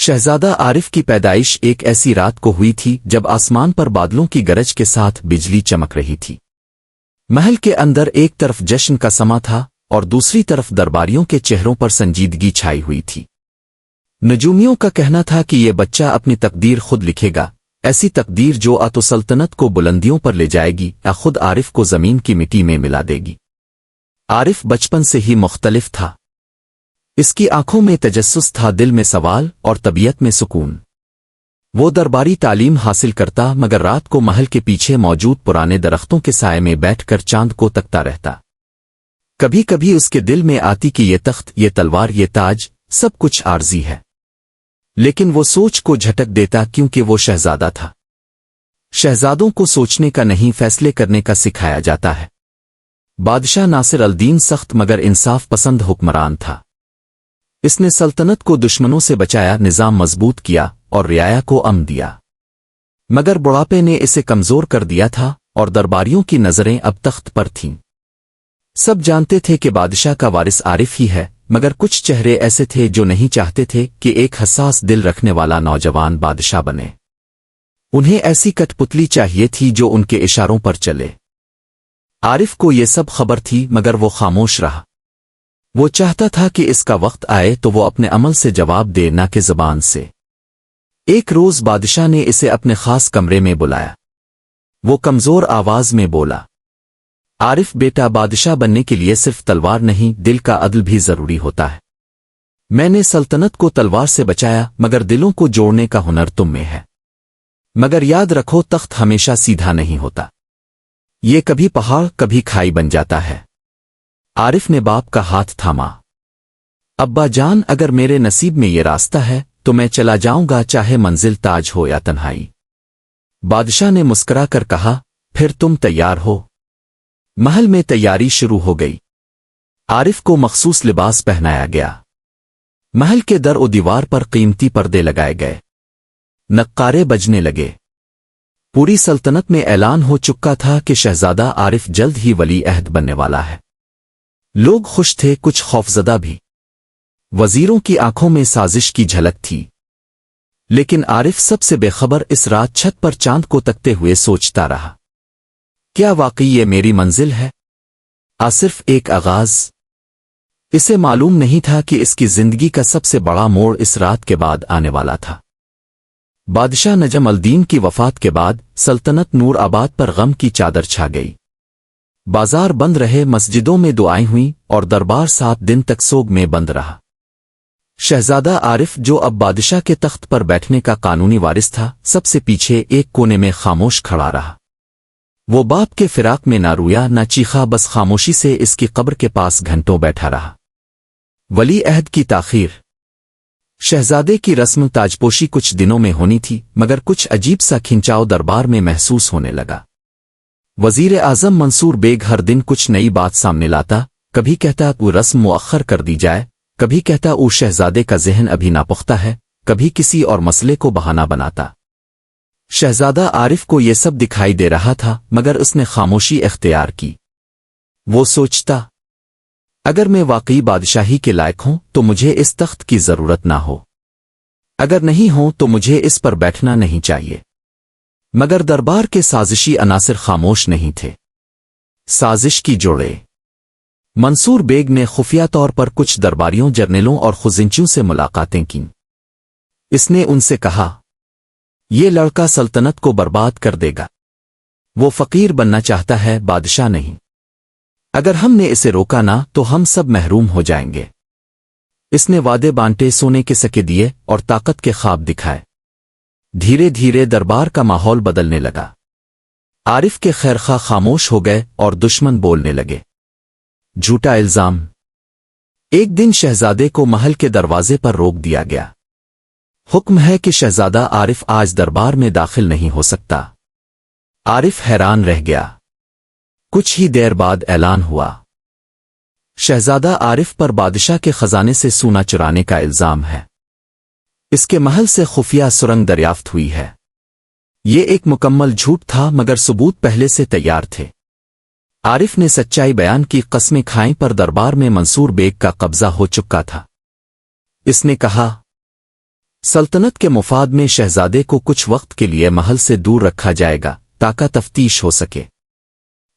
शहजादा आरिफ की पैदाइश एक ऐसी रात को हुई थी जब आसमान पर बादलों की गरज के साथ बिजली चमक रही थी। महल के अंदर एक तरफ जश्न का समा था और दूसरी तरफ दरबारियों के चेहरों पर संजीदगी छाई हुई थी। नजूमियों का कहना था कि ये बच्चा अपनी तकदीर खुद लिखेगा, ऐसी तकदीर जो तो सल्तनत को बुलंदियों पर ले जाएगी या खुद आरिफ को जमीन की मिट्टी में मिला देगी। आरिफ बचपन से ही मुख्तलिफ था। इसकी आंखों में तजस्सुस था, दिल में सवाल और तबीयत में सुकून। वो दरबारी तालीम हासिल करता मगर रात को महल के पीछे मौजूद पुराने दरख्तों के साए में बैठकर चांद को तकता रहता। कभी कभी उसके दिल में आती कि ये तख्त, ये तलवार, ये ताज सब कुछ आर्जी है, लेकिन वो सोच को झटक देता क्योंकि वो शहजादा था। शहजादों को सोचने का नहीं, फैसले करने का सिखाया जाता है। बादशाह नासिर अल-दीन सख्त मगर इंसाफ पसंद हुक्मरान था। इसने सल्तनत को दुश्मनों से बचाया, निजाम मजबूत किया और रियाया को अमन दिया। मगर बुढ़ापे ने इसे कमजोर कर दिया था और दरबारियों की नजरें अब तख्त पर थीं। सब जानते थे कि बादशाह का वारिस आरिफ ही है, मगर कुछ चेहरे ऐसे थे जो नहीं चाहते थे कि एक हसास दिल रखने वाला नौजवान बादशाह बने। उन्हें ऐसी कठपुतली चाहिए थी जो उनके इशारों पर चले। आरिफ को ये सब खबर थी मगर वो खामोश रहा। वो चाहता था कि इसका वक्त आए तो वो अपने अमल से जवाब दे, ना कि ज़बान से। एक रोज बादशाह ने इसे अपने खास कमरे में बुलाया। वो कमजोर आवाज में बोला, आरिफ बेटा, बादशाह बनने के लिए सिर्फ तलवार नहीं, दिल का अदल भी जरूरी होता है। मैंने सल्तनत को तलवार से बचाया मगर दिलों को जोड़ने का हुनर तुम में है। मगर याद रखो, तख्त हमेशा सीधा नहीं होता। ये कभी पहाड़ कभी खाई बन जाता है। आरिफ ने बाप का हाथ थामा। अब्बा जान, अगर मेरे नसीब में ये रास्ता है तो मैं चला जाऊंगा, चाहे मंजिल ताज हो या तन्हाई। बादशाह ने मुस्कुरा कर कहा, फिर तुम तैयार हो। महल में तैयारी शुरू हो गई। आरिफ को मखसूस लिबास पहनाया गया। महल के दर और दीवार पर कीमती पर्दे लगाए गए। नक्कारे बजने लगे। पूरी सल्तनत में ऐलान हो चुका था कि शहजादा आरिफ जल्द ही वली अहद बनने वाला है। लोग खुश थे, कुछ खौफजदा भी। वजीरों की आंखों में साजिश की झलक थी। लेकिन आरिफ सबसे बेखबर इस रात छत पर चांद को तकते हुए सोचता रहा, क्या वाकई ये मेरी मंजिल है, सिर्फ एक आगाज? इसे मालूम नहीं था कि इसकी जिंदगी का सबसे बड़ा मोड़ इस रात के बाद आने वाला था। बादशाह नजम अल-दीन की वफात के बाद सल्तनत नूर आबाद पर गम की चादर छा गई। बाजार बंद रहे, मस्जिदों में दुआएं हुईं और दरबार 7 दिन तक सोग में बंद रहा। शहजादा आरिफ, जो अब बादशाह के तख्त पर बैठने का कानूनी वारिस था, सबसे पीछे एक कोने में खामोश खड़ा रहा। वो बाप के फिराक में ना रोया ना चीखा, बस खामोशी से इसकी कब्र के पास घंटों बैठा रहा। वली अहद की ताखीर। शहजादे की रस्म ताजपोशी कुछ दिनों में होनी थी मगर कुछ अजीब सा खिंचाव दरबार में महसूस होने लगा। वजीर आजम मंसूर बेग हर दिन कुछ नई बात सामने लाता। कभी कहता वो रस्म मुअख्खर कर दी जाए, कभी कहता वो शहजादे का ज़हन अभी नापुख्ता है, कभी किसी और मसले को बहाना बनाता। शहजादा आरिफ को ये सब दिखाई दे रहा था मगर उसने खामोशी इख्तियार की। वो सोचता, अगर मैं वाकई बादशाही के लायक हूं तो मुझे इस तख्त की जरूरत ना हो, अगर नहीं हो तो मुझे इस पर बैठना नहीं चाहिए। मगर दरबार के साजिशी अनासिर खामोश नहीं थे। साजिश की जोड़े। मंसूर बेग ने खुफिया तौर पर कुछ दरबारियों, जर्नलों और खुजिंचियों से मुलाकातें कीं। इसने उनसे कहा, ये लड़का सल्तनत को बर्बाद कर देगा। वो फकीर बनना चाहता है, बादशाह नहीं। अगर हमने इसे रोका ना तो हम सब महरूम हो जाएंगे। इसने वादे बांटे, सोने के सके दिए और ताकत के ख्वाब दिखाए। धीरे धीरे दरबार का माहौल बदलने लगा। आरिफ के खैरखा खामोश हो गए और दुश्मन बोलने लगे। झूठा इल्जाम। एक दिन शहजादे को महल के दरवाजे पर रोक दिया गया। हुक्म है कि शहजादा आरिफ आज दरबार में दाखिल नहीं हो सकता। आरिफ हैरान रह गया। कुछ ही देर बाद ऐलान हुआ, शहजादा आरिफ पर बादशाह के खजाने से सोना चुराने का इल्जाम है। इसके महल से खुफिया सुरंग दरियाफ्त हुई है। ये एक मुकम्मल झूठ था मगर सबूत पहले से तैयार थे। आरिफ ने सच्चाई बयान की, कस्में खाईं, पर दरबार में मंसूर बेग का कब्जा हो चुका था। इसने कहा, सल्तनत के मुफाद में शहजादे को कुछ वक्त के लिए महल से दूर रखा जाएगा ताकि तफ्तीश हो सके।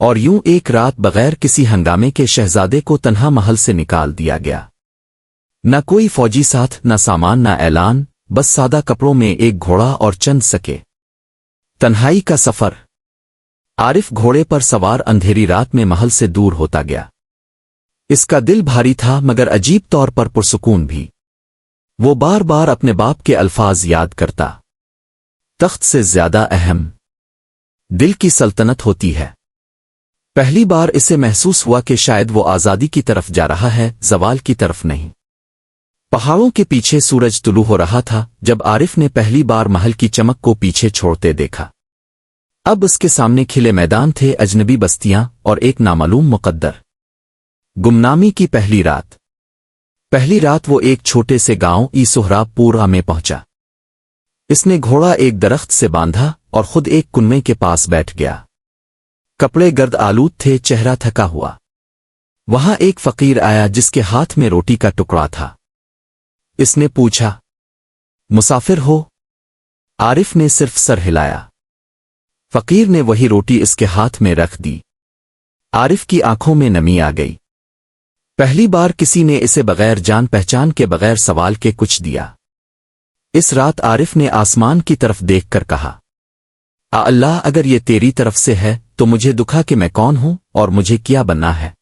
और यूं एक रात बगैर किसी हंगामे के शहजादे को तन्हा महल से निकाल दिया गया। न कोई फौजी साथ, न सामान, न ऐलान, बस सादा कपड़ों में एक घोड़ा और चंद सके। तन्हाई का सफर। आरिफ घोड़े पर सवार अंधेरी रात में महल से दूर होता गया। इसका दिल भारी था मगर अजीब तौर पर पुरसुकून भी। वो बार बार अपने बाप के अल्फाज याद करता, तख्त से ज्यादा अहम दिल की सल्तनत होती है। पहली बार इसे महसूस हुआ कि शायद वो आज़ादी की तरफ जा रहा है, जवाल की तरफ नहीं। पहाड़ों के पीछे सूरज तुलू हो रहा था जब आरिफ ने पहली बार महल की चमक को पीछे छोड़ते देखा। अब उसके सामने खिले मैदान थे, अजनबी बस्तियां और एक नामालूम मुकद्दर। गुमनामी की पहली रात वो एक छोटे से गांव सोहराबपुर में पहुंचा। इसने घोड़ा एक दरख्त से बांधा और खुद एक कुनमे के पास बैठ गया। कपड़े गर्द आलूद थे, चेहरा थका हुआ। वहां एक फकीर आया जिसके हाथ में रोटी का टुकड़ा था। इसने पूछा, मुसाफिर हो? आरिफ ने सिर्फ सर हिलाया। फकीर ने वही रोटी इसके हाथ में रख दी। आरिफ की आंखों में नमी आ गई। पहली बार किसी ने इसे बगैर जान पहचान के, बगैर सवाल के कुछ दिया। इस रात आरिफ ने आसमान की तरफ देखकर कहा, अल्लाह, अगर ये तेरी तरफ से है तो मुझे दुखा कि मैं कौन हूं और मुझे क्या बनना है।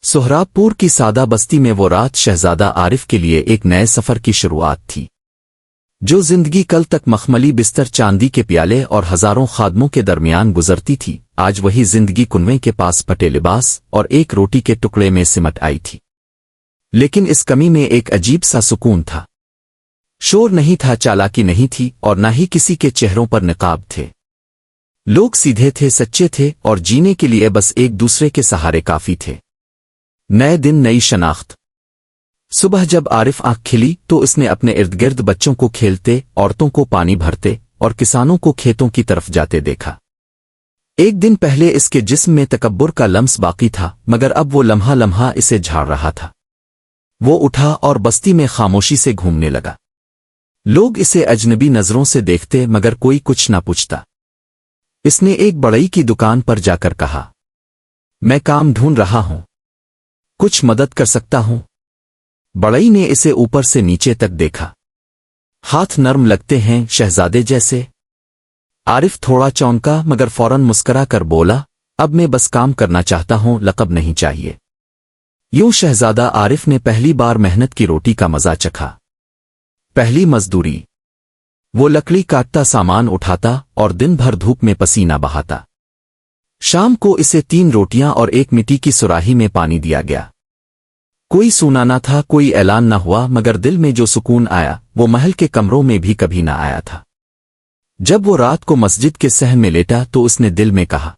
सोहराबपुर की सादा बस्ती में वो रात शहजादा आरिफ के लिए एक नए सफर की शुरुआत थी। जो जिंदगी कल तक मखमली बिस्तर, चांदी के प्याले और हजारों खादमों के दरमियान गुजरती थी, आज वही जिंदगी कुनवे के पास फटे लिबास और एक रोटी के टुकड़े में सिमट आई थी। लेकिन इस कमी में एक अजीब सा सुकून था। शोर नहीं था, चालाकी नहीं थी और ना ही किसी के चेहरों पर निकाब थे। लोग सीधे थे, सच्चे थे और जीने के लिए बस एक दूसरे के सहारे काफी थे। नए दिन, नई शनाख्त। सुबह जब आरिफ आंख खिली तो उसने अपने इर्द गिर्द बच्चों को खेलते, औरतों को पानी भरते और किसानों को खेतों की तरफ जाते देखा। एक दिन पहले इसके जिस्म में तकब्बुर का लम्स बाकी था मगर अब वो लम्हा लम्हा इसे झाड़ रहा था। वो उठा और बस्ती में खामोशी से घूमने लगा। लोग इसे अजनबी नजरों से देखते मगर कोई कुछ ना पूछता। इसने एक बड़ई की दुकान पर जाकर कहा, मैं काम ढूंढ रहा हूं, कुछ मदद कर सकता हूं? बड़ई ने इसे ऊपर से नीचे तक देखा। हाथ नर्म लगते हैं, शहजादे जैसे। आरिफ थोड़ा चौंका मगर फौरन मुस्करा कर बोला, अब मैं बस काम करना चाहता हूं, लक़ब नहीं चाहिए। यूं शहजादा आरिफ ने पहली बार मेहनत की रोटी का मजा चखा। पहली मजदूरी। वो लकड़ी काटता, सामान उठाता और दिन भर धूप में पसीना बहाता। शाम को इसे 3 रोटियां और एक मिट्टी की सुराही में पानी दिया गया। कोई सुनाना था, कोई ऐलान न हुआ मगर दिल में जो सुकून आया वो महल के कमरों में भी कभी ना आया था। जब वो रात को मस्जिद के सहन में लेटा तो उसने दिल में कहा,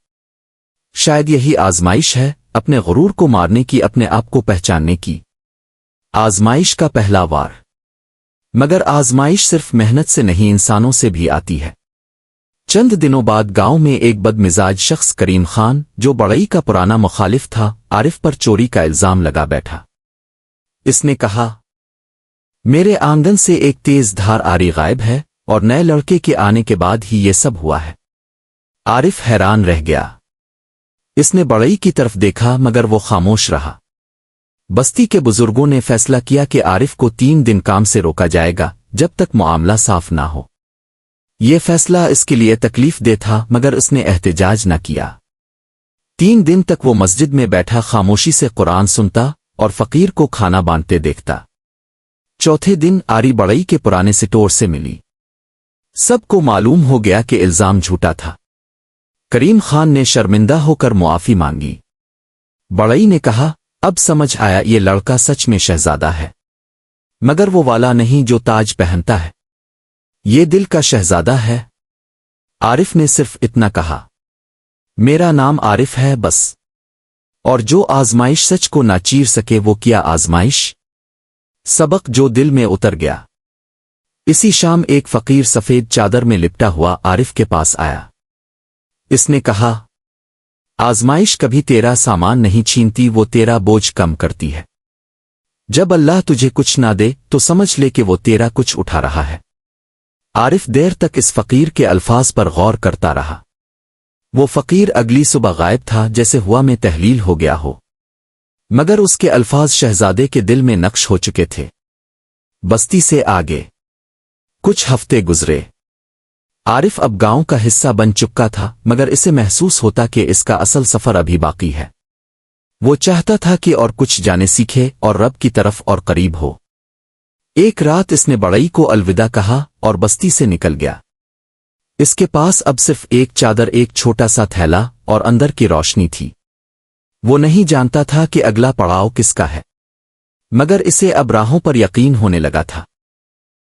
शायद यही आजमाइश है, अपने गुरूर को मारने की, अपने आप को पहचानने की। आजमाइश का पहला वार। मगर आजमाइश सिर्फ मेहनत से नहीं, इंसानों से भी आती है। चंद दिनों बाद गांव में एक बदमिजाज शख्स करीम खान, जो बड़ई का पुराना मुखालिफ था, आरिफ पर चोरी का इल्जाम लगा बैठा। इसने कहा, मेरे आंगन से एक तेज धार आरी गायब है और नए लड़के के आने के बाद ही ये सब हुआ है। आरिफ हैरान रह गया। इसने बड़ई की तरफ देखा मगर वो खामोश रहा। बस्ती के बुजुर्गों ने फैसला किया कि आरिफ को 3 दिन काम से रोका जाएगा जब तक मामला साफ ना हो। ये फैसला इसके लिए तकलीफ दे था मगर उसने एहतजाज न किया। 3 दिन तक वो मस्जिद में बैठा खामोशी से कुरान सुनता और फकीर को खाना बांटते देखता। चौथे दिन आरी बड़ई के पुराने स्टोर से मिली। सबको मालूम हो गया कि इल्जाम झूठा था। करीम खान ने शर्मिंदा होकर मुआफी मांगी। बड़ई ने कहा, अब समझ आया ये लड़का सच में शहजादा है, मगर वो वाला नहीं जो ताज पहनता है। ये दिल का शहजादा है। आरिफ ने सिर्फ इतना कहा, मेरा नाम आरिफ है बस। और जो आजमाइश सच को ना चीर सके वो क्या आजमाइश। सबक जो दिल में उतर गया। इसी शाम एक फकीर सफेद चादर में लिपटा हुआ आरिफ के पास आया। इसने कहा, आजमाइश कभी तेरा सामान नहीं छीनती, वो तेरा बोझ कम करती है। جب اللہ تجھے کچھ نہ دے تو سمجھ لے کہ وہ تیرا کچھ اٹھا رہا ہے۔ عارف دیر تک اس فقیر کے الفاظ پر غور کرتا رہا۔ وہ فقیر اگلی صبح غائب تھا جیسے ہوا میں تحلیل ہو گیا ہو، مگر اس کے الفاظ شہزادے کے دل میں نقش ہو چکے تھے۔ بستی سے آگے کچھ ہفتے گزرے۔ عارف اب گاؤں کا حصہ بن چکا تھا، مگر اسے محسوس ہوتا کہ اس کا اصل سفر ابھی باقی ہے۔ وہ چاہتا تھا کہ اور کچھ جانے سیکھے اور رب کی طرف اور قریب ہو۔ ایک رات اس نے بڑئی کو الوداع کہا اور بستی سے نکل گیا۔ اس کے پاس اب صرف ایک چادر، ایک چھوٹا سا تھیلا اور اندر کی روشنی تھی۔ وہ نہیں جانتا تھا کہ اگلا پڑاؤ کس کا ہے، مگر اسے اب راہوں پر یقین ہونے لگا تھا۔